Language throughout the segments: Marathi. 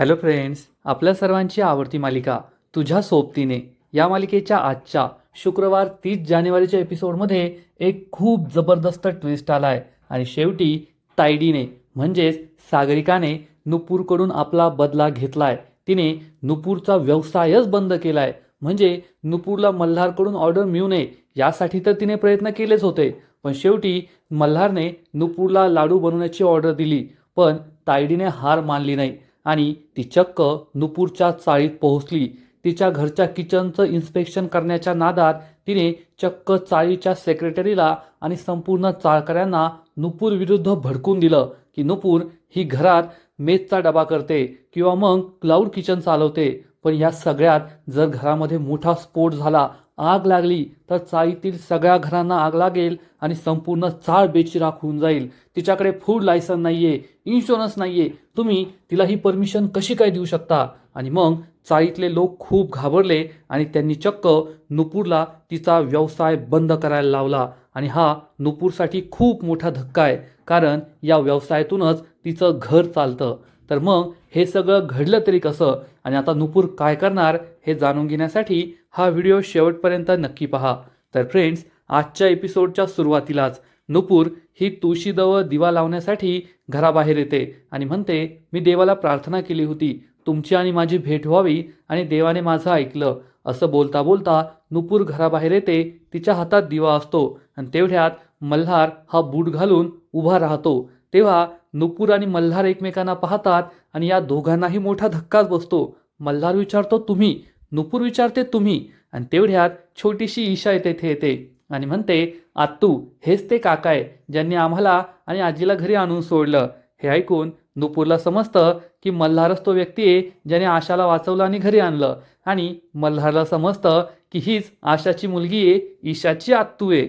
हॅलो फ्रेंड्स, आपल्या सर्वांची आवडती मालिका तुझ्या सोबतीने या मालिकेच्या आजच्या शुक्रवार 30 जानेवारीच्या एपिसोडमध्ये एक खूप जबरदस्त ट्विस्ट आला आहे आणि शेवटी तायडीने म्हणजेच सागरिकाने नुपूरकडून आपला बदला घेतला आहे. तिने नुपूरचा व्यवसायच बंद केला आहे. म्हणजे नुपूरला मल्हारकडून ऑर्डर मिळू नये यासाठी तर तिने प्रयत्न केलेच होते, पण शेवटी मल्हारने नुपूरला लाडू बनवण्याची ऑर्डर दिली. पण तायडीने हार मानली नाही आणि ती चक्क नुपूरच्या चाळीत पोहोचली. तिच्या घरच्या किचनचं इन्स्पेक्शन करण्याच्या नादात तिने चक्क चाळीच्या सेक्रेटरीला आणि संपूर्ण चाळकऱ्यांना नुपूर विरुद्ध भडकून दिलं की नुपूर ही घरात मेसचा डबा करते किंवा मग क्लाउड किचन चालवते. पण या सगळ्यात जर घरामध्ये मोठा स्फोट झाला, आग लागली तर चाळीतील सगळ्या घरांना आग लागेल आणि संपूर्ण चाळ बेचिराख होऊन जाईल. तिच्याकडे फूड लायसन नाहीये, इन्शुरन्स नाहीये, तुम्ही तिला ही परमिशन कशी काय देऊ शकता? आणि मग चाळीतले लोक खूप घाबरले आणि त्यांनी चक्क नुपूरला तिचा व्यवसाय बंद करायला लावला. आणि हा नुपूरसाठी खूप मोठा धक्का आहे, कारण या व्यवसायातूनच तिचं घर चालतं. तर मग हे सगळं घडलं तरी कसं आणि आता नुपूर काय करणार हे जाणून घेण्यासाठी हा व्हिडिओ शेवटपर्यंत नक्की पहा. तर फ्रेंड्स, आजच्या एपिसोडच्या सुरुवातीलाच नुपूर ही तुळशीजवळ दिवा लावण्यासाठी घराबाहेर येते आणि म्हणते, मी देवाला प्रार्थना केली होती तुमची आणि माझी भेट व्हावी आणि देवाने माझं ऐकलं. असं बोलता बोलता नुपूर घराबाहेर येते. तिच्या हातात दिवा असतो आणि तेवढ्यात मल्हार हा बूट घालून उभा राहतो. तेव्हा नुपूर आणि मल्हार एकमेकांना पाहतात आणि या दोघांनाही मोठा धक्काच बसतो. मल्हार विचारतो तुम्ही, नुपूर विचारते तुम्ही, आणि तेवढ्यात छोटीशी ईशा तेथे येते आणि म्हणते, आत्तू हेच ते काका आहे ज्यांनी आम्हाला आणि आजीला घरी आणून सोडलं. हे ऐकून नुपूरला समजतं की मल्हारच तो व्यक्ती आहे ज्याने आशाला वाचवलं आणि घरी आणलं. आणि मल्हारला समजतं की हीच आशाची मुलगी आहे, ईशाची आत्तू आहे.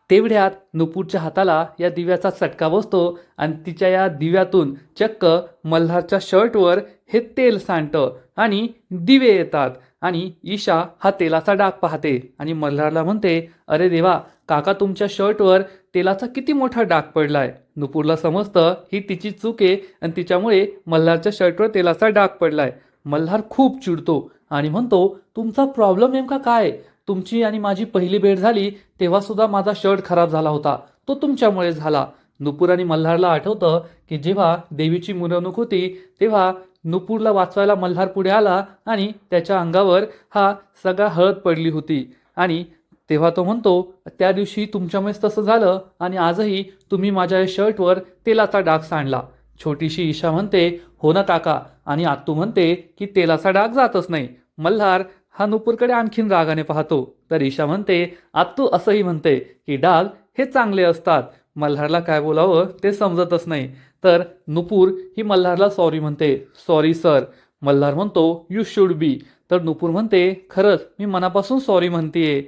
तेवढ्यात नुपूरच्या हाताला या दिव्याचा चटका बसतो आणि तिच्या या दिव्यातून चक्क मल्हारच्या शर्टवर हे तेल सांडतं आणि दिवे येतात. आणि ईशा हा तेलाचा डाग पाहते आणि मल्हारला म्हणते, अरे देवा, काका तुमच्या शर्टवर तेलाचा किती मोठा डाग पडलाय. नुपूरला समजतं ही तिची चूक आहे आणि तिच्यामुळे मल्हारच्या शर्टवर तेलाचा डाग पडलाय. मल्हार खूप चिडतो आणि म्हणतो, तुमचा प्रॉब्लेम नेमका काय? तुमची आणि माझी पहिली भेट झाली तेव्हा सुद्धा माझा शर्ट खराब झाला होता, तो तुमच्यामुळे झाला. नुपूर आणि मल्हारला आठवतं की जेव्हा देवीची मिरवणूक होती तेव्हा नुपूरला वाचवायला मल्हार पुढे आला आणि त्याच्या अंगावर हा सगळा हळद पडली होती. आणि तेव्हा तो म्हणतो, त्या दिवशी तुमच्यामुळेच तसं झालं आणि आजही तुम्ही माझ्या शर्टवर तेलाचा डाग सांडला. छोटीशी ईशा म्हणते, हो ना काका, आणि आत्तू म्हणते की तेलाचा डाग जातच नाही. मल्हार हा नुपूरकडे आणखीन रागाने पाहतो. तर ईशा म्हणते, आत्तू असंही म्हणते की डाग हे चांगले असतात. मल्हारला काय बोलावं ते समजतच नाही. तर नुपूर ही मल्हारला सॉरी म्हणते, सॉरी सर. मल्हार म्हणतो, यू शुड बी. तर नुपूर म्हणते, खरंच मी मनापासून सॉरी म्हणतेय.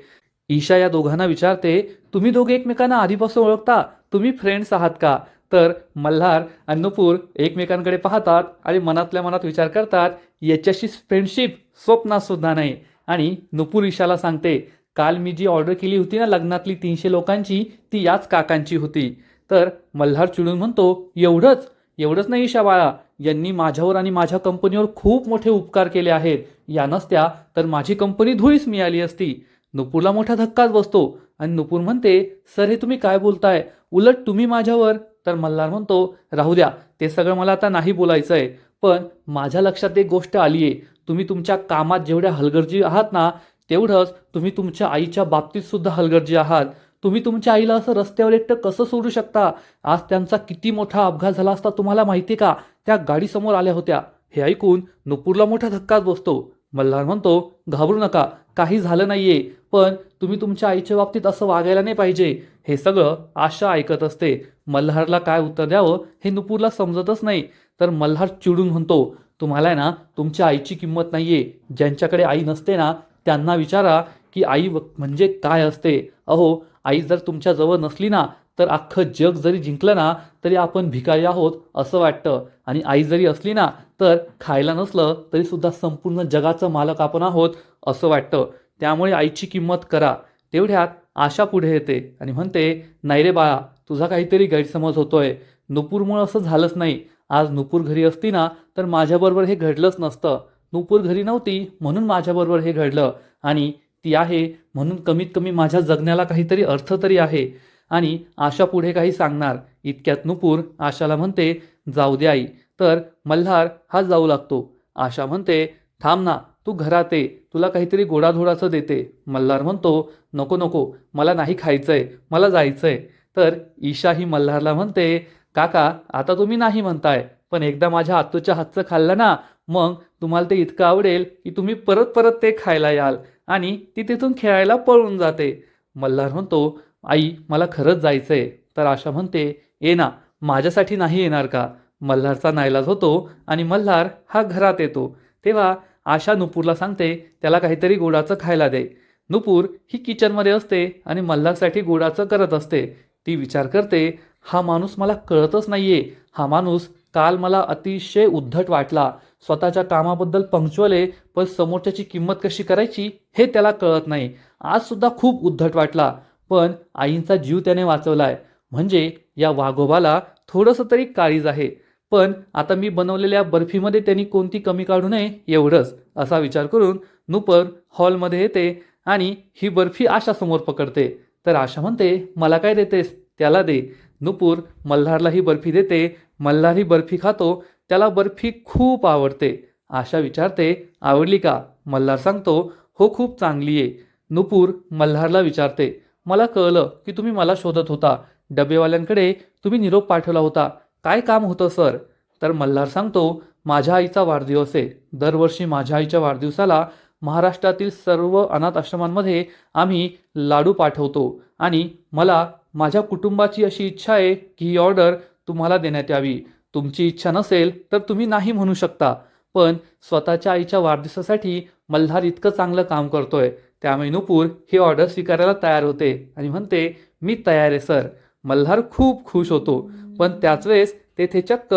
ईशा या दोघांना विचारते, तुम्ही दोघे एकमेकांना आधीपासून ओळखता? तुम्ही फ्रेंड्स आहात का? तर मल्हार आणि नुपूर एकमेकांकडे पाहतात आणि मनातल्या मनात विचार करतात, याच्याशी फ्रेंडशिप स्वप्नात सुद्धा नाही. आणि नुपूर ईशाला सांगते, काल मी जी ऑर्डर केली होती ना लग्नातली 300 लोकांची, ती याच काकांची होती. तर मल्हार चिडून म्हणतो, एवढंच एवढंच नाही ईशा बाळा, यांनी माझ्यावर आणि माझ्या कंपनीवर खूप मोठे उपकार केले आहेत. या नसत्या तर माझी कंपनी धुळीस मिळाली असती. नुपूरला मोठा धक्काच बसतो आणि नुपूर म्हणते, सर हे तुम्ही काय बोलताय? उलट तुम्ही माझ्यावर. तर मल्हार म्हणतो, राहू द्या, ते सगळं मला आता नाही बोलायचं आहे. पण माझ्या लक्षात एक गोष्ट आली आहे, तुम्ही तुमच्या कामात जेवढ्या हलगर्जी आहात ना, तेवढंच तुम्ही तुमच्या आईच्या बाबतीत सुद्धा हलगर्जी आहात. तुम्ही तुमच्या आईला असं रस्त्यावर एकटं कसं सोडू शकता? आज त्यांचा किती मोठा अपघात झाला असता तुम्हाला माहिती का? त्या गाडीसमोर आल्या होत्या. हे ऐकून नुपूरला मोठा धक्काच बसतो. मल्हार म्हणतो, घाबरू नका, काही झालं नाहीये, पण तुम्ही तुमच्या आईच्या बाबतीत असं वागायला नाही पाहिजे. हे सगळं आशा ऐकत असते. मल्हारला काय उत्तर द्यावं हे नुपूरला समजतच नाही. तर मल्हार चिडून म्हणतो, तुम्हाला आहे ना तुमच्या आईची किंमत नाहीये. ज्यांच्याकडे आई नसते ना त्यांना विचारा की आई म्हणजे काय असते. अहो, आई जर तुमच्या जवळ नसली ना तर अख्खं जग जरी जिंकलं ना तरी आपण भिकारी आहोत असं वाटतं. आणि आई जरी असली ना तर खायला नसलं तरी सुद्धा संपूर्ण जगाचं मालक आपण आहोत असं वाटतं. त्यामुळे आईची किंमत करा. तेवढ्यात आशा पुढे येते आणि म्हणते, नाही रे बाळा, तुझा काहीतरी गैरसमज होतोय. नुपूरमुळं असं झालंच नाही. आज नुपूर घरी असती ना तर माझ्याबरोबर हे घडलंच नसतं. नुपूर घरी नव्हती म्हणून माझ्याबरोबर हे घडलं आणि ती आहे म्हणून कमीत कमी माझ्या जगण्याला काहीतरी अर्थ तरी आहे. आणि आशा पुढे काही सांगणार इतक्यात नुपूर आशाला म्हणते, जाऊ दे आई. तर मल्हार हा जाऊ लागतो. आशा म्हणते, थांब ना, तू घरात ये, तुला काहीतरी गोडाधोडाचं देते. मल्हार म्हणतो, नको नको, मला नाही खायचंय, मला जायचंय. तर ईशा ही मल्हारला म्हणते, काका आता तुम्ही नाही म्हणताय, पण एकदा माझ्या आत्तूच्या हातचं खाल्लं ना, मग तुम्हाला ते इतकं आवडेल की तुम्ही परत परत ते खायला याल. आणि ती तिथून खेळायला पळून जाते. मल्हार म्हणतो, आई मला खरंच जायचंय. तर आशा म्हणते, ये ना, माझ्यासाठी नाही येणार का. मल्हारचा नाईलाज होतो आणि मल्हार हा घरात येतो. तेव्हा आशा नुपूरला सांगते, त्याला काहीतरी गोडाचं खायला दे. नुपूर ही किचनमध्ये असते आणि मल्हारसाठी गोडाचं करत असते. ती विचार करते, हा माणूस मला कळतच नाहीये. हा माणूस काल मला अतिशय उद्धट वाटला, स्वतःच्या कामाबद्दल पंक्च्युअल आहे, पण समोरच्याची किंमत कशी करायची हे त्याला कळत नाही. आज सुद्धा खूप उद्धट वाटला, पण आईंचा जीव त्याने वाचवलाय, म्हणजे या वाघोबाला थोडंसं तरी काळीज आहे. पण आता मी बनवलेल्या बर्फीमध्ये त्यांनी कोणती कमी काढू नये एवढंच, असा विचार करून नुपूर हॉलमध्ये येते आणि ही बर्फी आशासमोर पकडते. तर आशा म्हणते, मला काय देतेस, त्याला दे. नुपूर मल्हारला ही बर्फी देते. मल्हार ही बर्फी खातो. त्याला बर्फी खूप आवडते. आशा विचारते, आवडली का. मल्हार सांगतो, हो खूप चांगली आहे. नुपूर मल्हारला विचारते, मला कळलं की तुम्ही मला शोधत होता. डबेवाल्यांकडे तुम्ही निरोप पाठवला होता. काय काम होतं सर. तर मल्हार सांगतो, माझ्या आईचा वाढदिवस आहे. दरवर्षी माझ्या आईच्या वाढदिवसाला महाराष्ट्रातील सर्व अनाथ आश्रमांमध्ये आम्ही लाडू पाठवतो आणि मला माझ्या कुटुंबाची अशी इच्छा आहे की ही ऑर्डर तुम्हाला देण्यात यावी. तुमची इच्छा नसेल तर तुम्ही नाही म्हणू शकता, पण स्वतःच्या आईच्या वाढदिवसासाठी मल्हार इतकं चांगलं काम करतोय, त्यामुळे नुपूर ही ऑर्डर स्वीकारायला तयार होते आणि म्हणते, मी तयार आहे सर. मल्हार खूप खुश होतो, पण त्याच वेळेस तेथे चक्क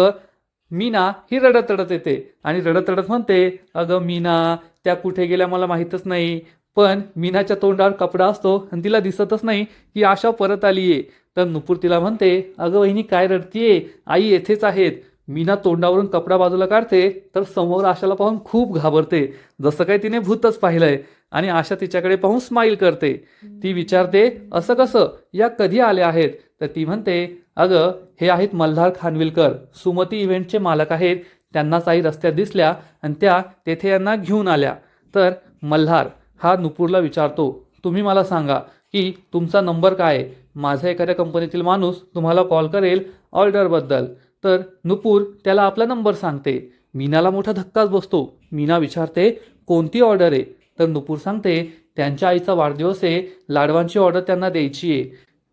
मीना ही रडत रडत येते आणि रडत रडत म्हणते, अगं मीना, त्या कुठे गेल्या मला माहीतच नाही. पण मीनाच्या तोंडावर कपडा असतो आणि तिला दिसतच नाही की आशा परत आली आहे. तर नुपूर तिला म्हणते, अगं वहिनी काय रडतीये, आई येथेच आहेत. मीना तोंडावरून कपडा बाजूला काढते तर समोर आशाला पाहून खूप घाबरते, जसं काही तिने भूतच पाहिलंय. आणि आशा तिच्याकडे पाहून स्माईल करते. ती विचारते, असं कसं, या कधी आल्या आहेत. तर ती म्हणते, अगं हे आहेत मल्हार खानविलकर, सुमती इव्हेंटचे मालक आहेत. त्यांनाच आई रस्त्यात दिसल्या आणि त्या तेथे यांना घेऊन आल्या. तर मल्हार हा नुपूरला विचारतो, तुम्ही मला सांगा की तुमचा नंबर काय आहे, माझा एखाद्या कंपनीतील माणूस तुम्हाला कॉल करेल ऑर्डरबद्दल. तर नुपूर त्याला आपला नंबर सांगते. मीनाला मोठा धक्काच बसतो. मीना विचारते, कोणती ऑर्डर आहे. तर नुपूर सांगते, त्यांच्या आईचा वाढदिवस आहे, लाडवांची ऑर्डर त्यांना द्यायची आहे.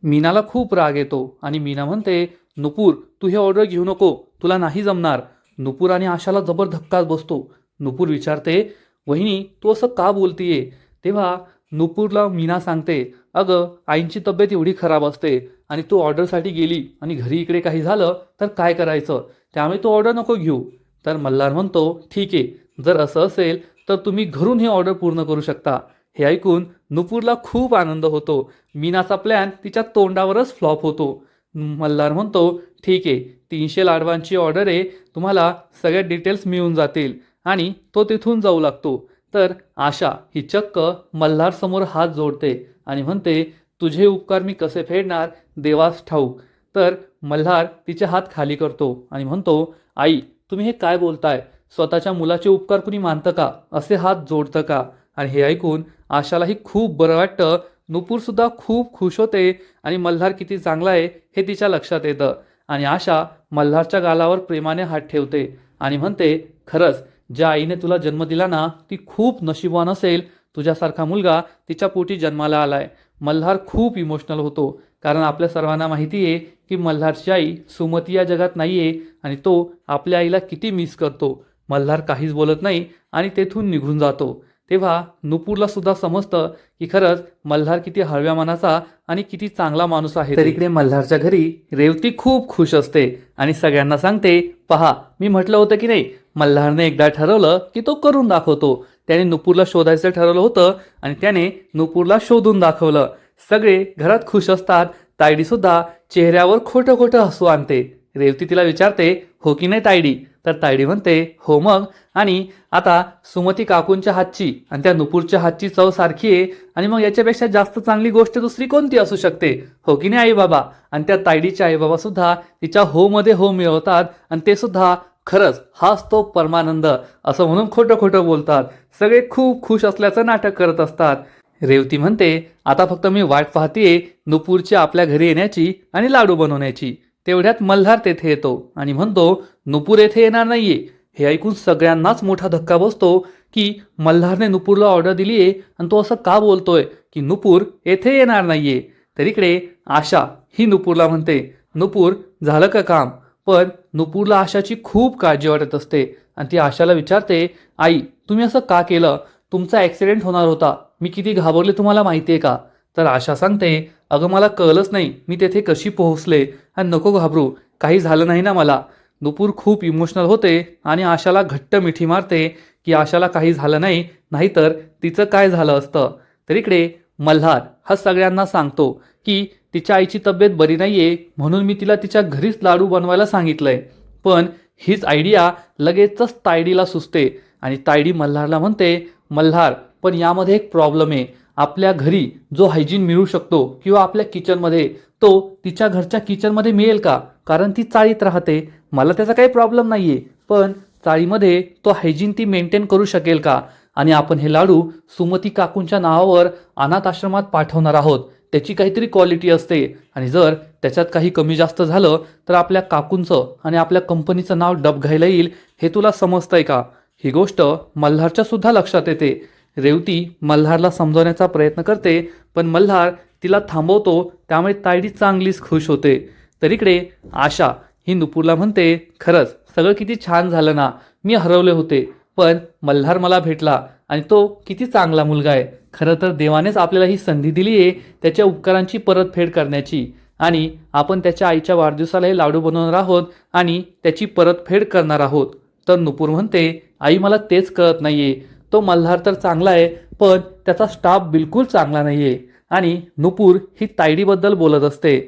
मीनाला खूप राग येतो आणि मीना म्हणते, नुपूर तू हे ऑर्डर घेऊ नको, तुला नाही जमणार. नुपूर आणि आशाला जबर धक्काच बसतो. नुपूर विचारते, वहिनी तू असं का बोलतीये. तेव्हा नुपूरला मीना सांगते, अगं आईंची तब्येत एवढी खराब असते आणि तू ऑर्डरसाठी गेली आणि घरी इकडे काही झालं तर काय करायचं, त्यामुळे तू ऑर्डर नको घेऊ. तर मल्हार म्हणतो, ठीक आहे, जर असं असेल तर तुम्ही घरून ही ऑर्डर पूर्ण करू शकता. हे ऐकून नुपूरला खूप आनंद होतो. मीनाचा प्लॅन तिच्या तोंडावरच फ्लॉप होतो. मल्हार म्हणतो, ठीक आहे, 300 लाडवांची ऑर्डर आहे, तुम्हाला सगळ्या डिटेल्स मिळून जातील. आणि तो तिथून जाऊ लागतो. तर आशा ही चक्क मल्हार समोर हात जोडते आणि म्हणते, तुझे उपकार मी कसे फेडणार देवास ठाऊक. तर मल्हार तिचे हात खाली करतो आणि म्हणतो, आई तुम्ही हे काय बोलताय, स्वतःच्या मुलाचे उपकार कुणी मानतं का, असे हात जोडतं का. आणि हे ऐकून आशालाही खूप बरं वाटतं. नुपूरसुद्धा खूप खुश होते आणि मल्हार किती चांगला आहे हे तिच्या लक्षात येतं. आणि आशा मल्हारच्या गालावर प्रेमाने हात ठेवते आणि म्हणते, खरंच ज्या आईने तुला जन्म दिला ना ती खूप नशीबवान असेल, तुझ्यासारखा मुलगा तिच्या पोटी जन्माला आलाय. मल्हार खूप इमोशनल होतो, कारण आपल्या सर्वांना माहिती आहे की मल्हारची आई सुमती या जगात नाही आहे आणि तो आपल्या आईला किती मिस करतो. मल्हार काहीच बोलत नाही आणि तेथून निघून जातो. तेव्हा नुपूरला सुद्धा समजतं की खरंच मल्हार किती हळव्या मनाचा आणि किती चांगला माणूस आहे. तर इकडे मल्हारच्या घरी रेवती खूप खुश असते आणि सगळ्यांना सांगते, पहा मी म्हटलं होतं की नाही, मल्हारने एकदा ठरवलं की तो करून दाखवतो. त्याने नुपूरला शोधायचं ठरवलं होतं आणि त्याने नुपूरला शोधून दाखवलं. सगळे घरात खुश असतात. तायडी सुद्धा चेहऱ्यावर खोटं खोटं हसू आणते. रेवती तिला विचारते, हो की नाही तायडी, तर तायडी म्हणते हो मग. आणि आता सुमती काकूंच्या हातची आणि त्या नुपूरच्या हातची चव सारखी आहे, आणि मग याच्यापेक्षा जास्त चांगली गोष्ट दुसरी कोणती असू शकते, हो की नाही आई बाबा. आणि त्या तायडीचे आई बाबा सुद्धा तिच्या हो मध्ये हो मिळवतात, आणि ते सुद्धा खरंच हाच तो परमानंद असं म्हणून खोटं खोटं बोलतात. सगळे खूप खुश असल्याचं नाटक करत असतात. रेवती म्हणते आता फक्त मी वाट पाहतीये नुपूरची आपल्या घरी येण्याची आणि लाडू बनवण्याची. तेवढ्यात मल्हार तेथे येतो आणि म्हणतो नुपूर येथे येणार नाहीये. हे ऐकून सगळ्यांनाच मोठा धक्का बसतो की मल्हारने नुपूरला ऑर्डर दिली आहे आणि तो असं का बोलतोय की नुपूर येथे येणार नाहीये. तर इकडे आशा ही नुपूरला म्हणते नुपूर झालं का काम. पण नुपूरला आशाची खूप काळजी वाटत असते आणि ती आशाला विचारते आई तुम्ही असं का केलं, तुमचा ॲक्सिडेंट होणार होता, मी किती घाबरले तुम्हाला माहिती आहे का. तर आशा सांगते अगं मला कळलंच नाही मी तेथे कशी पोहोचले, आणि नको घाबरू काही झालं नाही ना मला. नुपूर खूप इमोशनल होते आणि आशाला घट्ट मिठी मारते की आशाला काही झालं नाही, नाहीतर तिचं काय झालं असतं. तर इकडे मल्हार हा सगळ्यांना सांगतो की तिच्या आईची तब्येत बरी नाहीये म्हणून मी तिला तिच्या घरीच लाडू बनवायला सांगितलंय. पण हीच आयडिया लगेचच तायडीला सुचते आणि तायडी मल्हारला म्हणते मल्हार पण यामध्ये एक प्रॉब्लेम आहे. आपल्या घरी जो हायजीन मिळू शकतो किंवा आपल्या किचनमध्ये तो तिच्या घरच्या किचनमध्ये मिळेल का, कारण ती चाळीत राहते. मला त्याचा काही प्रॉब्लेम नाहीये, पण चाळीमध्ये तो हायजीन ती मेंटेन करू शकेल का. आणि आपण हे लाडू सुमती काकूंच्या नावावर अनाथ आश्रमात पाठवणार आहोत, त्याची काहीतरी क्वालिटी असते, आणि जर त्याच्यात काही कमी जास्त झालं तर आपल्या काकूंचं आणि आपल्या कंपनीचं नाव डबघायला येईल. हे तुला समजतंय का. ही गोष्ट मल्हारच्या सुद्धा लक्षात येते. रेवती मल्हारला समजवण्याचा प्रयत्न करते पण मल्हार तिला थांबवतो, त्यामुळे तायडी चांगलीच खुश होते. तर इकडे आशा ही नुपूरला म्हणते खरंच सगळं किती छान झालं ना, मी हरवले होते पण मल्हार मला भेटला आणि तो किती चांगला मुलगा आहे. खरं तर देवानेच आपल्याला ही संधी दिली आहे त्याच्या उपकारांची परतफेड करण्याची, आणि आपण त्याच्या आईच्या वाढदिवसाला हे लाडू बनवणार आहोत आणि त्याची परतफेड करणार आहोत. तर नुपूर म्हणते आई मला तेच कळत नाहीये, तो मल्हार तर चांगला आहे पण त्याचा स्टाफ बिलकुल चांगला नाहीये. आणि नुपूर ही तायडीबद्दल बोलत असते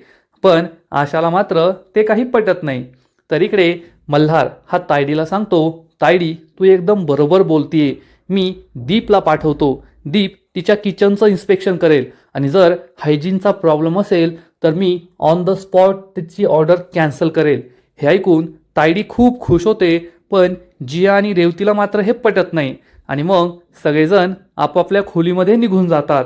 पण आशाला मात्र ते काही पटत नाही. तर इकडे मल्हार हा तायडीला सांगतो तायडी तू एकदम बरोबर बोलतीये, मी दीपला पाठवतो, दीप तिच्या किचनचं इन्स्पेक्शन करेल आणि जर हायजीनचा प्रॉब्लेम असेल तर मी ऑन द स्पॉट तिची ऑर्डर कॅन्सल करेल. हे ऐकून तायडी खूप खुश होते पण जिया आणि रेवतीला मात्र हे पटत नाही, आणि मग सगळेजण आपापल्या खोलीमध्ये निघून जातात.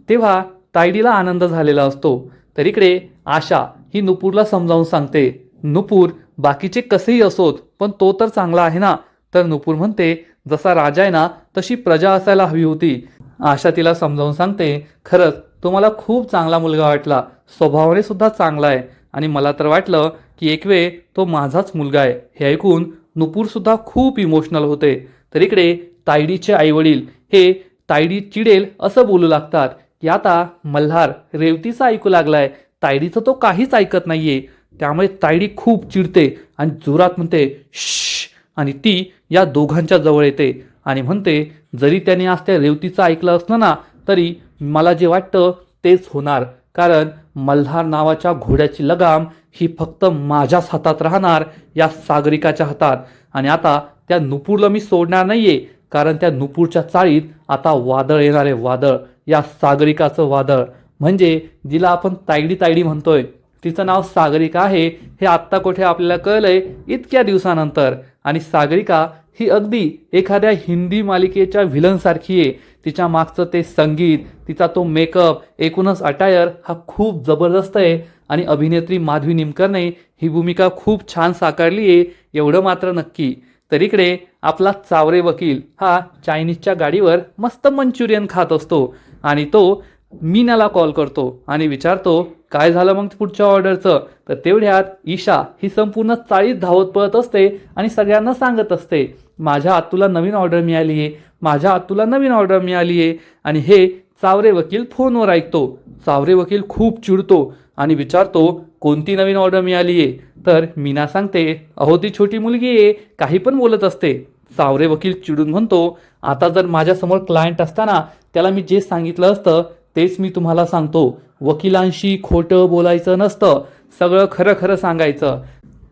तेव्हा तायडीला आनंद झालेला असतो. तर इकडे आशा ही नुपूरला समजावून सांगते नुपूर बाकीचे कसेही असोत पण तो तर चांगला आहे ना. तर नुपूर म्हणते जसा राजा आहे ना तशी प्रजा असायला हवी होती. आशा तिला समजावून सांगते खरंच तुम्हाला खूप चांगला मुलगा वाटला, स्वभावाने सुद्धा चांगला आहे, आणि मला तर वाटलं की एक वेळ तो माझाच मुलगा आहे. हे ऐकून नुपूर सुद्धा खूप इमोशनल होते. तर इकडे तायडीचे आईवडील हे तायडी चिडेल असं बोलू लागतात की आता मल्हार रेवतीचं ऐकू लागलाय, तायडीचं तो काहीच ऐकत नाहीये. त्यामुळे तायडी खूप चिडते आणि जोरात म्हणते श्श, आणि ती या दोघांच्या जवळ येते आणि म्हणते जरी त्याने आज त्या रेवतीचं ऐकलं असलं ना तरी मला जे वाटतं तेच होणार, कारण मल्हार नावाच्या घोड्याची लगाम ही फक्त माझ्याच हातात राहणार, या सागरिकाच्या हातात. आणि आता त्या नुपूरला मी सोडणार नाहीये, कारण त्या नुपूरच्या चाळीत आता वादळ येणार आहे, वादळ, या सागरिकाचं वादळ. म्हणजे जिला आपण तायडी तायडी म्हणतोय तिचं नाव सागरिका आहे हे आत्ता कुठे आपल्याला कळलंय इतक्या दिवसानंतर. आणि सागरिका ही अगदी एखाद्या हिंदी मालिकेच्या व्हिलनसारखी आहे. तिच्या मागचं ते संगीत, तिचा तो मेकअप, एकूणच अटायर हा खूप जबरदस्त आहे, आणि अभिनेत्री माधवी निमकरने ही भूमिका खूप छान साकारली आहे एवढं मात्र नक्की. तर इकडे आपला चावरे वकील हा चायनीजच्या गाडीवर मस्त मंचुरियन खात असतो आणि तो मीनाला कॉल करतो आणि विचारतो काय झालं मग पुढच्या ऑर्डरचं. तर तेवढ्यात ईशा ही संपूर्ण चाळीत धावत पळत असते आणि सगळ्यांना सांगत असते माझ्या आत्तूला नवीन ऑर्डर मिळाली आहे, माझ्या आत्तूला नवीन ऑर्डर मिळाली आहे. आणि हे चावरे वकील फोनवर ऐकतो. चावरे वकील खूप चिडतो आणि विचारतो कोणती नवीन ऑर्डर मिळाली आहे. तर मीना सांगते अहो ती छोटी मुलगी आहे, काही पण बोलत असते. चावरे वकील चिडून म्हणतो आता जर माझ्यासमोर क्लायंट असताना त्याला मी जे सांगितलं असतं तेच मी तुम्हाला सांगतो, वकिलांशी खोटं बोलायचं नसतं, सगळं खरं खरं सांगायचं.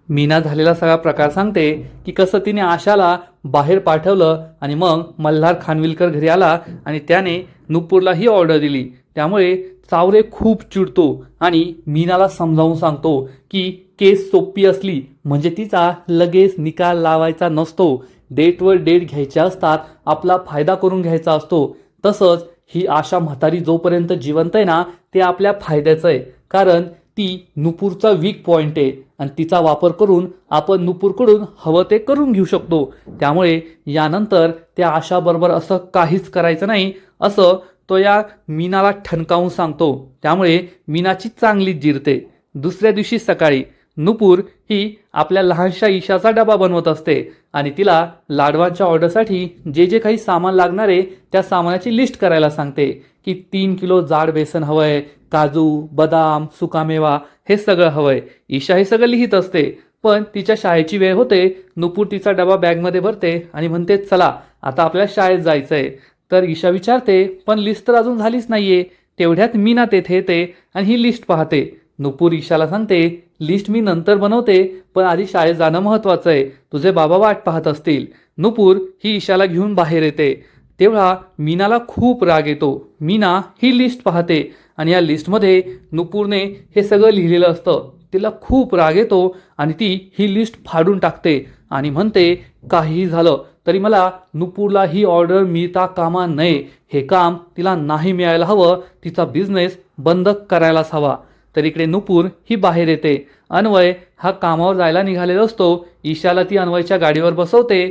मीना झालेला सगळा प्रकार सांगते की कसं तिने आशाला बाहेर पाठवलं आणि मग मल्हार खानविलकर घरी आला आणि त्याने नुपूरला ही ऑर्डर दिली. त्यामुळे चावरे खूप चिडतो आणि मीनाला समजावून सांगतो की केस सोपी असली म्हणजे तिचा लगेच निकाल लावायचा नसतो. डेटवर डेट घ्यायच्या असतात, आपला फायदा करून घ्यायचा असतो. तसंच ही आशा म्हातारी जोपर्यंत जिवंत आहे ना ते आपल्या फायद्याचं आहे, कारण ती नुपूरचा वीक पॉइंट आहे आणि तिचा वापर करून आपण नुपूरकडून हवं ते करून घेऊ शकतो. त्यामुळे यानंतर त्या आशाबरोबर असं काहीच करायचं नाही असं तो या मीनाला ठणकावून सांगतो. त्यामुळे मीनाची चांगलीच जिरते. दुसऱ्या दिवशी सकाळी नुपूर ही आपल्या लहानशा ईशाचा डबा बनवत असते आणि तिला लाडवांच्या ऑर्डरसाठी जे जे काही सामान लागणार आहे त्या सामानाची लिस्ट करायला सांगते की 3 किलो जाड बेसन हवंय, काजू, बदाम, सुकामेवा हे सगळं हवंय. ईशा हे सगळं लिहित असते, पण तिच्या शाळेची वेळ होते. नुपूर तिचा डबा बॅगमध्ये भरते आणि म्हणते चला आता आपल्याला शाळेत जायचंय. तर ईशा विचारते पण लिस्ट तर अजून झालीच नाहीये. तेवढ्यात मीना तेथे येते आणि ही लिस्ट पाहते. नुपूर ईशाला सांगते लिस्ट मी नंतर बनवते, पण आधी शाळेत जाणं महत्वाचं आहे, तुझे बाबा वाट पाहत असतील. नुपूर ही ईशाला घेऊन बाहेर येते. तेव्हा मीनाला खूप राग येतो. मीना ही लिस्ट पाहते आणि या लिस्टमध्ये नुपूरने हे सगळं लिहिलेलं असतं. तिला खूप राग येतो आणि ती ही लिस्ट फाडून टाकते आणि म्हणते काहीही झालं तरी मला नुपूरला ही ऑर्डर मिळता कामा नये. हे काम तिला नाही मिळायला हवं, तिचा बिझनेस बंद करायलाच हवा. तर इकडे नुपूर ही बाहेर येते. अन्वय हा कामावर जायला निघालेला असतो. ईशाला ती अन्वयच्या गाडीवर बसवते.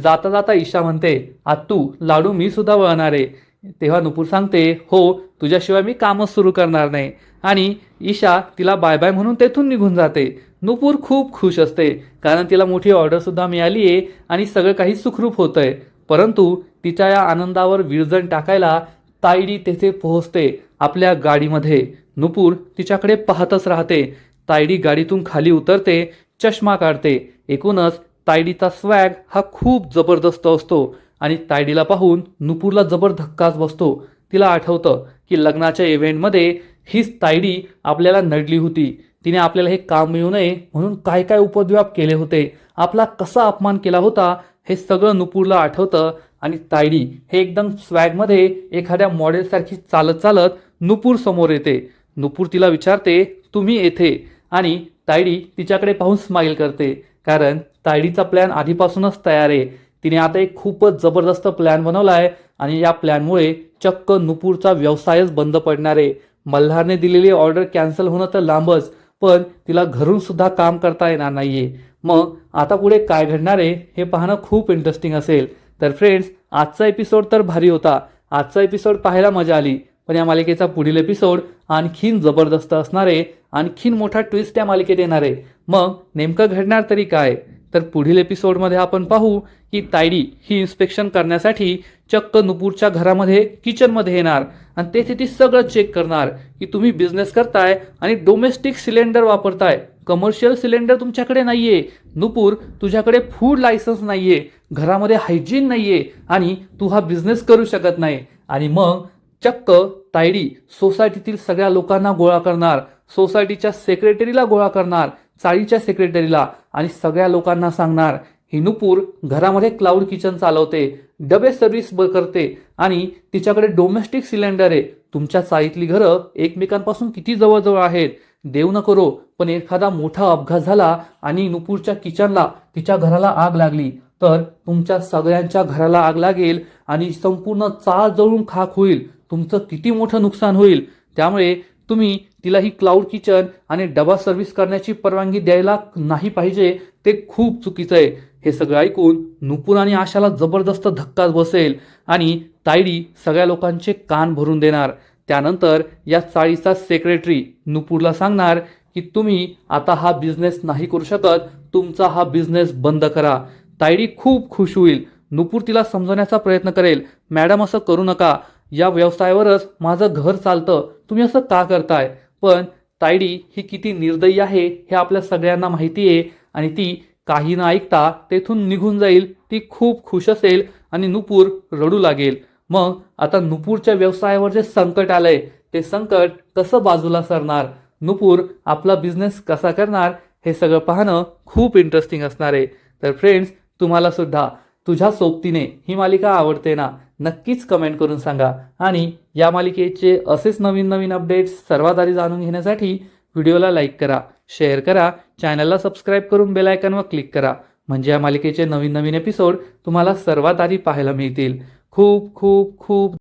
जाता जाता ईशा म्हणते आत्तू लाडू मी सुद्धा वळणार आहे. तेव्हा नुपूर सांगते हो, तुझ्याशिवाय मी कामच सुरू करणार नाही. आणि ईशा तिला बाय बाय म्हणून तेथून निघून जाते. नुपूर खूप खुश असते, कारण तिला मोठी ऑर्डर सुद्धा मिळाली आहे आणि सगळं काही सुखरूप होतंय. परंतु तिच्या या आनंदावर विरजण टाकायला तायडी तेथे पोहोचते आपल्या गाडीमध्ये. नुपूर तिच्याकडे पाहतच राहते. तायडी गाडीतून खाली उतरते, चष्मा काढते. एकूणच तायडीचा स्वॅग हा खूप जबरदस्त असतो आणि तायडीला पाहून नुपूरला जबर धक्काच बसतो. तिला आठवतं की लग्नाच्या इव्हेंटमध्ये हीच तायडी आपल्याला नडली होती. तिने आपल्याला हे काम मिळू नये म्हणून काय काय उपद्व्याप केले होते, आपला कसा अपमान केला होता, हे सगळं नुपूरला आठवतं. आणि तायडी हे एकदम स्वॅगमध्ये एखाद्या मॉडेलसारखी चालत चालत नुपूर समोर येते. नुपूर तिला विचारते तुम्ही येथे, आणि तायडी तिच्याकडे पाहून स्माईल करते, कारण तायडीचा प्लॅन आधीपासूनच तयार आहे. तिने आता एक खूपच जबरदस्त प्लॅन बनवला आहे आणि या प्लॅनमुळे चक्क नुपूरचा व्यवसायच बंद पडणार आहे. मल्हारने दिलेली ऑर्डर कॅन्सल होणं तर लांबच, पण तिला घरून सुद्धा काम करता येणार नाहीये. मग आता पुढे काय घडणार आहे हे पाहणं खूप इंटरेस्टिंग असेल. तर फ्रेंड्स, आजचा एपिसोड तर भारी होता. आजचा एपिसोड पाहायला मजा आली, पण या मालिकेचा पुढील एपिसोड आणखीन जबरदस्त असणार आहे. आणखीन मोठा ट्विस्ट या मालिकेत येणार आहे. मग नेमकं घडणार तरी काय, तर पुढील एपिसोडमध्ये आपण पाहू की तायडी ही इन्स्पेक्शन करण्यासाठी चक्क नुपूरच्या घरामध्ये किचनमध्ये येणार आणि तेथे ती सगळं चेक करणार की तुम्ही बिझनेस करताय आणि डोमेस्टिक सिलेंडर वापरताय, कमर्शियल सिलेंडर तुमच्याकडे नाहीये. नुपूर, तुझ्याकडे फूड लायसन्स नाहीये, घरामध्ये हायजीन नाहीये आणि तू हा बिझनेस करू शकत नाही. आणि मग चक्क तायडी सोसायटीतील सगळ्या लोकांना गोळा करणार, सोसायटीच्या सेक्रेटरीला गोळा करणार, चाळीच्या सेक्रेटरीला, आणि सगळ्या लोकांना सांगणार ही नुपूर घरामध्ये क्लाउड किचन चालवते, डबे सर्व्हिस करते आणि तिच्याकडे डोमेस्टिक सिलेंडर आहे. तुमच्या चाळीतली घरं एकमेकांपासून किती जवळजवळ आहेत. देव न करो पण एखादा मोठा अपघात झाला आणि नुपूरच्या किचनला, तिच्या घराला आग लागली, तर तुमच्या सगळ्यांच्या घराला आग लागेल आणि संपूर्ण चाळ जळून खाक होईल. तुमचं किती मोठं नुकसान होईल. त्यामुळे तुम्ही तिला ही क्लाउड किचन आणि डबा सर्व्हिस करण्याची परवानगी द्यायला नाही पाहिजे. ते खूप चुकीचं आहे. हे सगळं ऐकून नुपूर आणि आशाला जबरदस्त धक्काच बसेल आणि तायडी सगळ्या लोकांचे कान भरून देणार. त्यानंतर या चाळीचा सेक्रेटरी नुपूरला सांगणार की तुम्ही आता हा बिझनेस नाही करू शकत, तुमचा हा बिझनेस बंद करा. तायडी खूप खुश होईल. नुपूर तिला समजवण्याचा प्रयत्न करेल, मॅडम असं करू नका, या व्यवसायावरच माझं घर चालतं, तुम्ही असं का करताय. पण तायडी ही किती निर्दयी आहे हे आपल्या सगळ्यांना माहिती आहे आणि ती काही न ऐकता तेथून निघून जाईल. ती खूप खुश असेल आणि नुपूर रडू लागेल. मग आता नुपूरच्या व्यवसायावर जे संकट आलंय ते संकट कसं बाजूला सरणार, नुपूर आपला बिझनेस कसा करणार, हे सगळं पाहणं खूप इंटरेस्टिंग असणार आहे. तर फ्रेंड्स, तुम्हाला सुद्धा तुझ्या सोबतीने ही मालिका आवडते ना? नक्कीच कमेंट करून सांगा. आणि या मालिकेचे असेच नवीन नवीन अपडेट्स सर्वात आधी जाणून घेण्यासाठी व्हिडिओला लाईक करा, शेअर करा, चॅनलला सबस्क्राईब करून बेल आयकॉनवर क्लिक करा. म्हणजे या मालिकेचे नवीन नवीन एपिसोड तुम्हाला सर्वात आधी पाहायला मिळतील. खूप खूप खूप